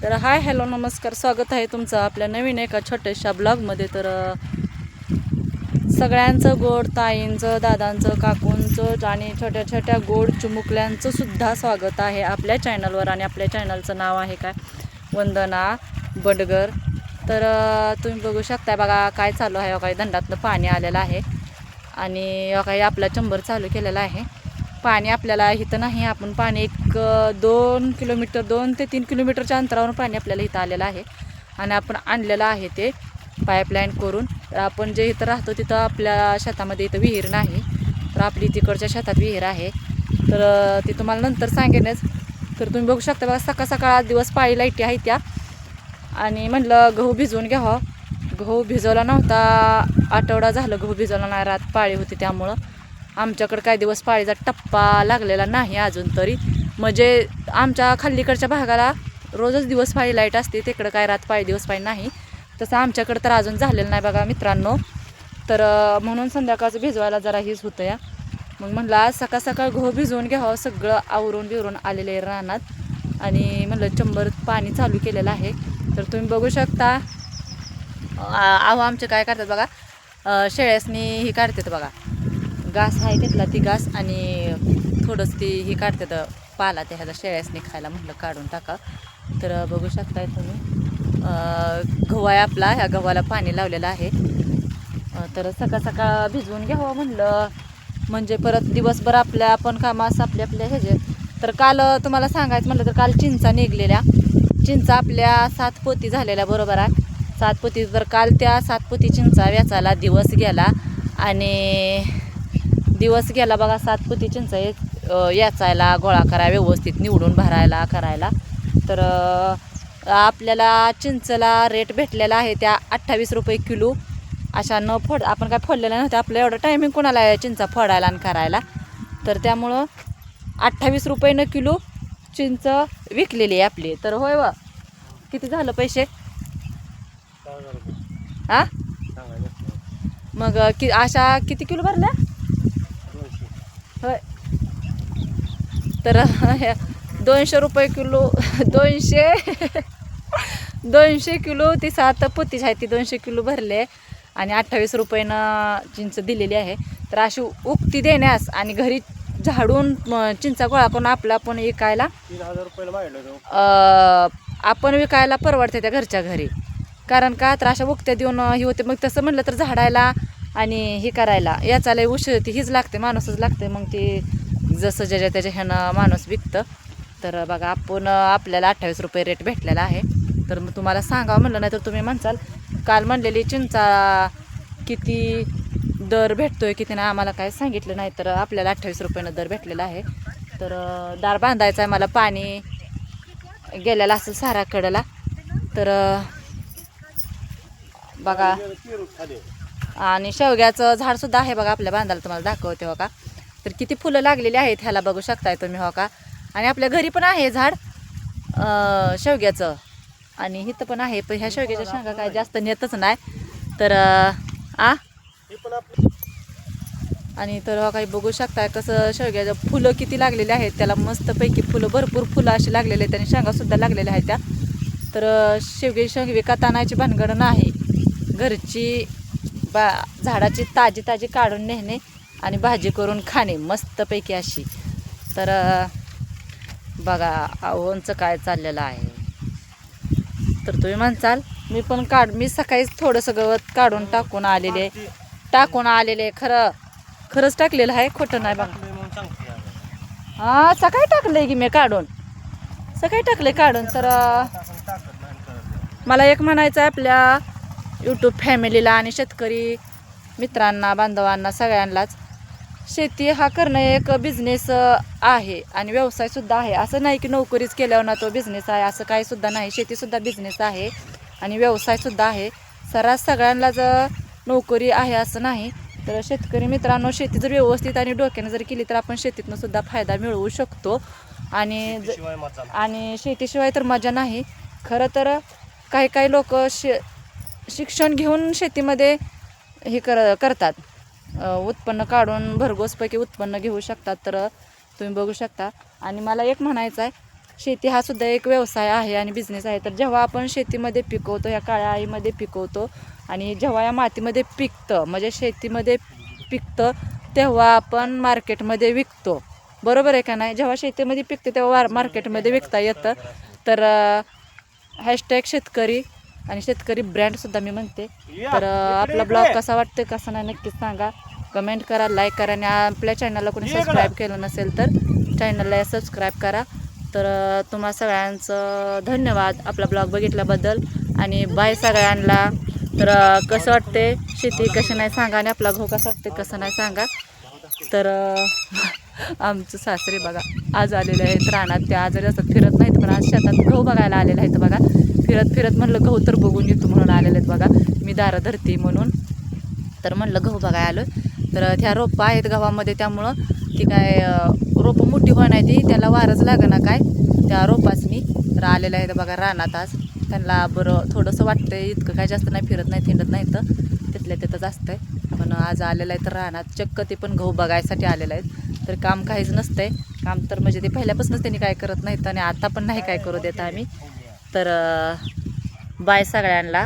तर hi hello नमस्कार, स्वागत आहे तुमचं आपल्या नवीन एका छोट्याशा ब्लॉगमध्ये. तर सगळ्यांचं गोड ताईंचं, दादांचं, काकूंचं आणि छोट्या छोट्या गोड चिमुकल्यांचं सुद्धा स्वागत आहे आपल्या चॅनलवर. आणि आपल्या चॅनलचं नाव आहे काय, वंदना बंडगर. तर तुम्ही बघू शकता बघा काय चालू आहे. काही धंडातनं पाणी आलेलं आहे आणि काही आपला चंबर चालू केलेला आहे. पाणी आपल्याला इथं नाही, आपण पाणी एक 2 किलोमीटर 2 ते 3 किलोमीटरच्या अंतरावरून पाणी आपल्याला इथं आलेलं आहे आणि आपण आणलेलं आहे ते पाईपलाईन करून. तर आपण जे इथं राहतो तिथं आपल्या शेतामध्ये इथं विहीर नाही, तर आपली तिकडच्या शेतात विहीर आहे. तर ती तुम्हाला नंतर सांगेनच. तर तुम्ही बघू शकता बघा, सकाळ सकाळ दिवस पाळी लाईटी आहे त्या. आणि म्हटलं गहू भिजवून घ्यावं. गहू भिजवला नव्हता, आठवडा झालं गहू भिजवला नाही, रात पाळी होती त्यामुळं. आमच्याकडं काही दिवस पाळीचा टप्पा लागलेला नाही अजून तरी. म्हणजे आमच्या खालीकडच्या भागाला रोजच दिवस पाळी लाईट असते, तिकडं काय रात पाळी दिवस पाळी नाही. तसं आमच्याकडं तर अजून झालेलं नाही बघा मित्रांनो. तर म्हणून संध्याकाळचं भिजवायला जरा हीच होतं या. मग म्हटलं आज सकाळ सकाळ गहू भिजवून घ्यावं, सगळं आवरून बिवरून आलेले रानात. आणि म्हटलं चंबर पाणी चालू केलेलं आहे. तर तुम्ही बघू शकता आहो आमचे काय करतात बघा, शेळ्यासनी ही काढतात बघा, घास आहे तिथला ती घास आणि थोडंसं ती ही काढतात पाला त्या ह्याला शेळ्यासनी खायला. म्हटलं काढून टाका. तर बघू शकताय तुम्ही गहू आहे आपला, ह्या गव्हाला पाणी लावलेलं आहे. तर सकाळ सकाळ भिजवून घ्यावं म्हणलं, म्हणजे परत दिवसभर आपण कामास आपल्या ह्याचे. तर काल तुम्हाला सांगायचं म्हटलं तर काल चिंचा निघलेल्या, चिंचा आपल्या 7 पोती झालेल्या बरोबर आहे, 7 पोती. तर काल त्या 7 पोती चिंचा वेचायला दिवस गेला आणि दिवस गेला बघा. 7 पोती चिंचा याचायला, गोळा करायला, व्यवस्थित निवडून भरायला करायला. तर आपल्याला चिंचला रेट भेटलेला आहे त्या 28 रुपये किलो. अशा न फोड आपण काय फोडलेल्या नव्हत्या, आपलं एवढं टायमिंग कोणाला आहे चिंचा फोडायला आणि करायला. तर त्यामुळं 28 रुपये किलो चिंच विकलेली आहे आपली. तर होय व किती झालं पैसे हा मग अशा किती किलो भरल्या होय. तर 200 रुपये किलो 200 किलो ती 7 पोतीच आहे, ती 200 किलो भरले आणि 28 रुपयानं चिंच दिलेली आहे. तर अशी उक्ती देण्यास आणि घरी झाडून चिंचा गोळा करून आपला पण विकायला 3000 रुपयाला मागितलं आपण विकायला परवडते त्या घरच्या घरी. कारण का तर अशा उक्त्या देऊन ही होते. मग तसं म्हटलं तर झाडायला आणि हे करायला याचाला ती हीच लागते, माणूसच लागते. मग ती जसं ज्याच्या त्याच्या ह्यानं माणूस विकतं. तर बघा आपण आपल्याला 28 रुपये रेट भेटलेला आहे. तर मग तुम्हाला सांगावं म्हणलं, नाही तर तुम्ही म्हणसाल काल म्हणलेली चिंचा किती दर भेटतोय किती नाही, आम्हाला काय सांगितलं नाही. तर आपल्याला 28 रुपयानं दर भेटलेला आहे. तर दार बांधायचं आहे मला, पाणी गेलेलं असेल साराकडला. तर बघा आणि शेवग्याचं झाडसुद्धा आहे बघा आपल्या बांधाला, तुम्हाला दाखवते हो का. तर किती फुलं लागलेली आहेत ह्याला बघू शकताय तुम्ही हो का. आणि आपल्या घरी पण आहे झाड शेवग्याचं आणि इथं पण आहे. पण ह्या शेवग्याच्या शेंगा काय जास्त नेतच नाही. तर आणि तर हो काही बघू शकताय कसं शेवग्याचं फुलं किती लागलेले आहेत त्याला, मस्तपैकी फुलं, भरपूर फुलं अशी लागलेली आहेत आणि शेंगासुद्धा लागलेल्या आहेत त्या. तर शेवगी विकत आणायची भानगड नाही, घरची झाडाची ताजी ताजी काढून नेणे आणि भाजी करून खाणे मस्तपैकी अशी. तर बघा आवोंचं काय चाललेलं आहे. तर तुम्ही म्हणसाल मी सकाळीच थोडंसं गवत काढून टाकून आलेले खरंच टाकलेलं आहे, खोटं नाही बघा. हां सकाळी टाकलंय की मी काढून, सकाळी टाकले काढून. तर मला एक म्हणायचं आहे आपल्या यूट्यूब फॅमिलीला आणि शेतकरी मित्रांना, बांधवांना, सगळ्यांनाच, शेती हा करणं एक बिझनेस आहे आणि व्यवसायसुद्धा आहे. असं नाही की नोकरीच केल्यावर ना तो बिझनेस आहे, असं काही सुद्धा नाही. शेतीसुद्धा बिझनेस आहे आणि व्यवसायसुद्धा आहे. सर्रास सगळ्यांनाच नोकरी आहे असं नाही. तर शेतकरी मित्रांनो, शेती जर व्यवस्थित आणि डोक्यानं जर केली तर आपण शेतीतनं सुद्धा फायदा मिळवू शकतो. आणि शेतीशिवाय तर मजा नाही. खरं तर काही लोक शिक्षण घेऊन शेतीमध्ये हे करतात, उत्पन्न काढून भरघोसपैकी उत्पन्न घेऊ शकतात. तर तुम्ही बघू शकता. आणि मला एक म्हणायचं आहे, शेती हा सुद्धा एक व्यवसाय आहे आणि बिझनेस आहे. तर जेव्हा आपण शेतीमध्ये पिकवतो, ह्या काळ्या आईमध्ये पिकवतो आणि जेव्हा या मातीमध्ये पिकतं म्हणजे शेतीमध्ये पिकतं तेव्हा आपण मार्केटमध्ये विकतो. बरोबर आहे का नाही? जेव्हा शेतीमध्ये पिकते तेव्हा मार्केटमध्ये विकता येतं. तर हॅशटॅग शेतकरी आणि शेतकरी ब्रँडसुद्धा मी म्हणते. तर आपला ब्लॉग कसा वाटतं कसा नाही नक्कीच सांगा. कमेंट करा, लाईक करा आणि आपल्या चॅनलला कोणी सबस्क्राईब केलं नसेल तर चॅनलला सबस्क्राईब करा. तर तुम्हा सगळ्यांचं धन्यवाद आपला ब्लॉग बघितल्याबद्दल आणि बाय सगळ्यांना. तर कसं वाटते शेती कशी नाही सांगा आणि आपला गहू कसा वाटते कसं नाही सांगा. तर आमचं सासरे बघा आज आलेले आहेत रानात. ते आजारी असतात फिरत नाहीत पण आज शेतात गहू बघायला आलेले आहेत बघा. फिरत फिरत म्हणलं गहू तर बघून येतो म्हणून आलेले आहेत बघा. मी दारं धरते म्हणून तर म्हणलं गहू बघायला आलो. तर ह्या रोपं आहेत गव्हामध्ये त्यामुळं ती काय रोपं मोठी होणार ती त्याला वारच लागना काय त्या रोपासनी. तर आलेलं आहे बघा रानात आज. त्यांना बरं थोडंसं वाटतंय, इतकं काय जास्त नाही फिरत नाही थिंडत नाही तर तिथल्या तिथंच असतंय. पण आज आलेलं आहे तर रानात चक्क ते पण गहू बघायसाठी आलेलं आहेत. तर काम काहीच नसतंय. काम तर म्हणजे ते पहिल्यापासूनच त्यांनी काय करत नाहीत आणि आता पण नाही काय करू देत आम्ही. तर बाय सगळ्यांना.